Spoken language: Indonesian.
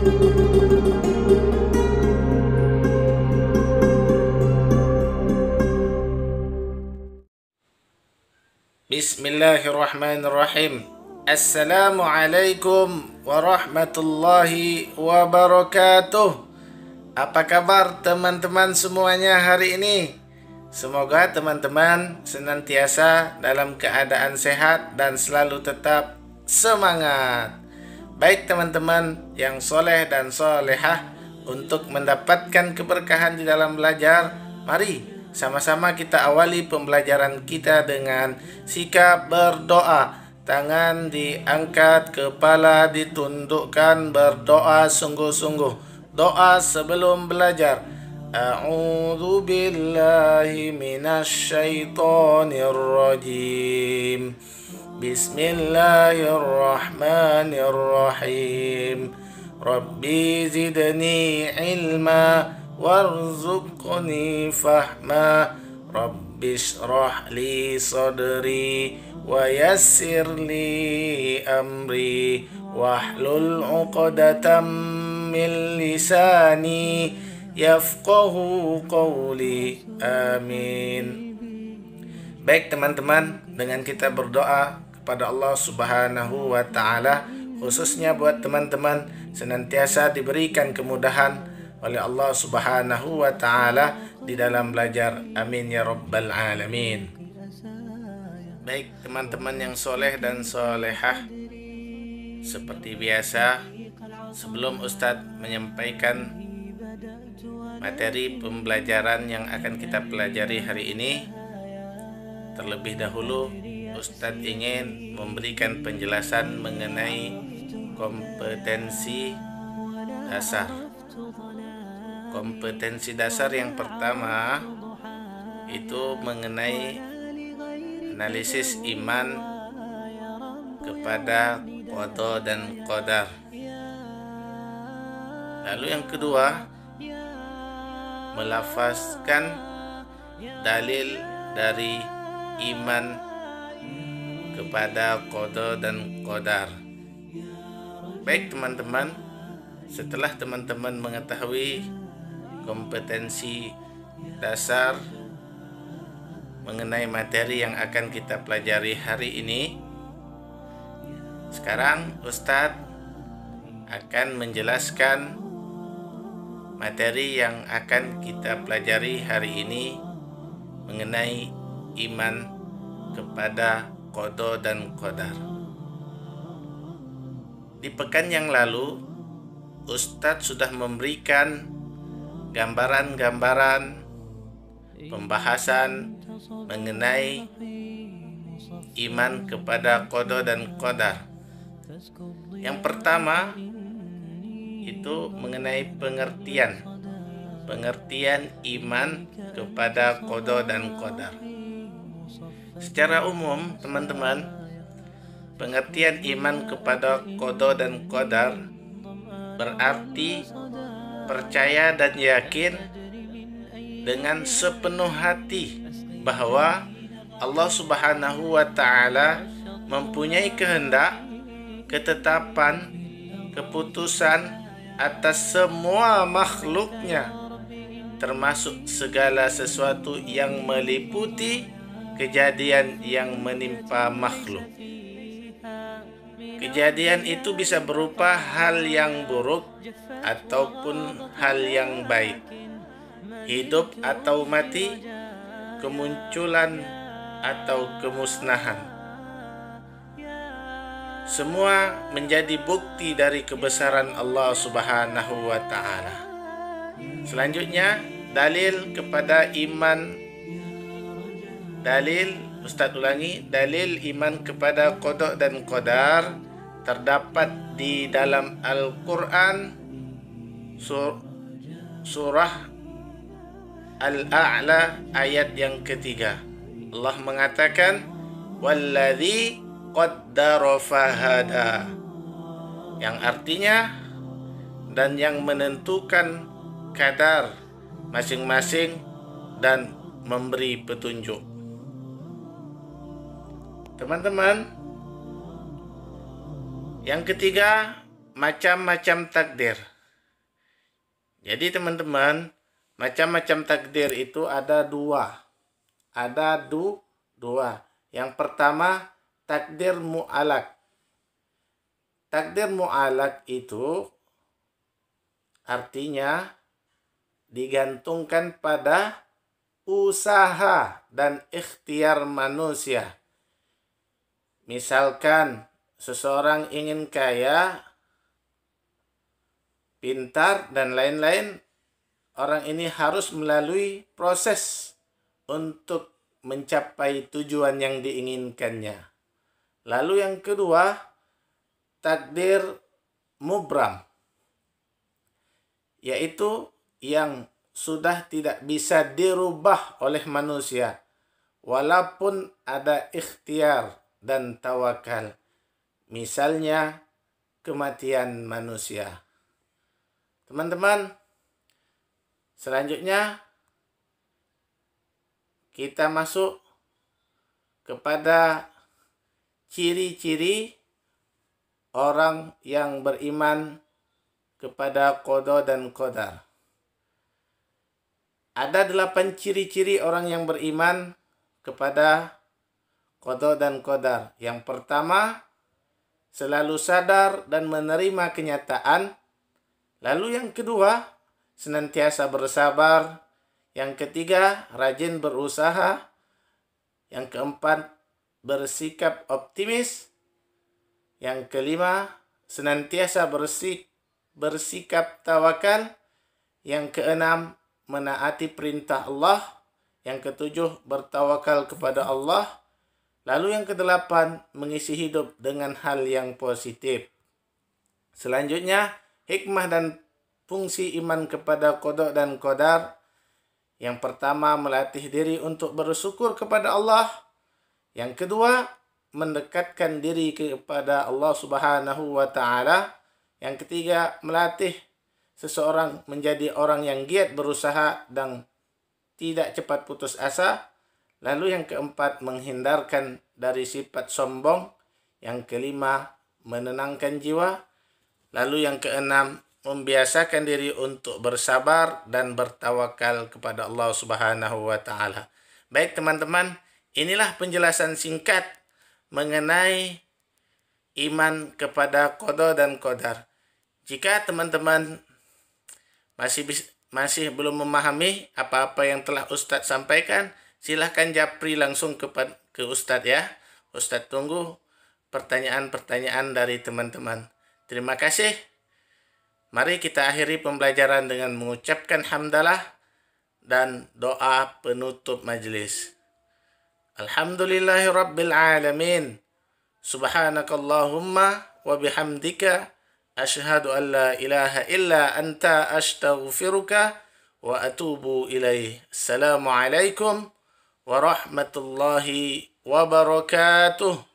Bismillahirrahmanirrahim. Assalamualaikum warahmatullahi wabarakatuh. Apa kabar teman-teman semuanya hari ini? Semoga teman-teman senantiasa dalam keadaan sehat dan selalu tetap semangat. Baik teman-teman yang soleh dan solehah, untuk mendapatkan keberkahan di dalam belajar, mari sama-sama kita awali pembelajaran kita dengan sikap berdoa. Tangan diangkat, kepala ditundukkan, berdoa sungguh-sungguh. Doa sebelum belajar. A'udzu billahi minasyaitonir rajim. Bismillahirrahmanirrahim. Rabbi zidni ilma warzuqni fahma. Rabbi shrah li sadri wa yassir li amri wahlul 'uqdatam min lisani yafqahu qawli. Amin. Baik teman-teman, dengan kita berdoa kepada Allah Subhanahu wa taala, khususnya buat teman-teman senantiasa diberikan kemudahan oleh Allah Subhanahu wa taala di dalam belajar. Amin ya rabbal alamin. Baik teman-teman yang soleh dan solehah, seperti biasa sebelum Ustadz menyampaikan materi pembelajaran yang akan kita pelajari hari ini, terlebih dahulu Ustadz ingin memberikan penjelasan mengenai kompetensi dasar. Kompetensi dasar yang pertama itu mengenai analisis iman kepada qada dan qadar. Lalu yang kedua, melafazkan dalil dari iman kepada qada dan qadar. Baik teman-teman, setelah teman-teman mengetahui kompetensi dasar mengenai materi yang akan kita pelajari hari ini, sekarang Ustadz akan menjelaskan materi yang akan kita pelajari hari ini mengenai iman kepada qada dan qadar. Di pekan yang lalu Ustadz sudah memberikan gambaran-gambaran pembahasan mengenai iman kepada qada dan qadar. Yang pertama itu mengenai pengertian iman kepada qada dan qadar. Secara umum teman-teman, pengertian iman kepada qada dan qadar berarti percaya dan yakin dengan sepenuh hati bahwa Allah Subhanahu wa taala mempunyai kehendak, ketetapan, keputusan atas semua makhluknya, termasuk segala sesuatu yang meliputi kejadian yang menimpa makhluk. Kejadian itu bisa berupa hal yang buruk ataupun hal yang baik, hidup atau mati, kemunculan atau kemusnahan. Semua menjadi bukti dari kebesaran Allah Subhanahu wa taala. Selanjutnya, dalil kepada iman. Ustadz ulangi, dalil iman kepada qada dan qadar terdapat di dalam Al-Quran surah Al-A'la ayat yang ketiga. Allah mengatakan walladzi qaddara fahada, yang artinya dan yang menentukan kadar masing-masing dan memberi petunjuk. Teman-teman, yang ketiga, macam-macam takdir. Jadi teman-teman, macam-macam takdir itu ada dua. Ada dua. Yang pertama, takdir mu'alak. Takdir mu'alak itu artinya digantungkan pada usaha dan ikhtiar manusia. Misalkan seseorang ingin kaya, pintar, dan lain-lain, orang ini harus melalui proses untuk mencapai tujuan yang diinginkannya. Lalu yang kedua, takdir mubram, yaitu yang sudah tidak bisa dirubah oleh manusia, walaupun ada ikhtiar dan tawakal. Misalnya, kematian manusia. Teman-teman, selanjutnya kita masuk kepada ciri-ciri orang yang beriman kepada qada dan qadar. Ada 8 ciri-ciri orang yang beriman kepada qada dan qadar. Yang pertama, selalu sadar dan menerima kenyataan. Lalu yang kedua, senantiasa bersabar. Yang ketiga, rajin berusaha. Yang keempat, bersikap optimis. Yang kelima, senantiasa bersikap tawakal. Yang keenam, menaati perintah Allah. Yang ketujuh, bertawakal kepada Allah. Lalu yang kedelapan, mengisi hidup dengan hal yang positif. Selanjutnya, hikmah dan fungsi iman kepada qada dan qadar. Yang pertama, melatih diri untuk bersyukur kepada Allah. Yang kedua, mendekatkan diri kepada Allah Subhanahu wa Ta'ala. Yang ketiga, melatih seseorang menjadi orang yang giat berusaha dan tidak cepat putus asa. Lalu yang keempat, menghindarkan dari sifat sombong. Yang kelima, menenangkan jiwa. Lalu yang keenam, membiasakan diri untuk bersabar dan bertawakal kepada Allah Subhanahu wa Ta'ala. Baik teman-teman, inilah penjelasan singkat mengenai iman kepada qada dan qadar. Jika teman-teman masih belum memahami apa-apa yang telah Ustadz sampaikan, silahkan japri langsung ke Ustadz ya. Ustadz tunggu pertanyaan-pertanyaan dari teman-teman. Terima kasih. Mari kita akhiri pembelajaran dengan mengucapkan hamdalah dan doa penutup majelis. Alhamdulillahirabbil alamin. Subhanakallahumma wa bihamdika asyhadu an la ilaha illa anta astaghfiruka wa atubu ilaih. Assalamualaikum warahmatullahi wabarakatuh.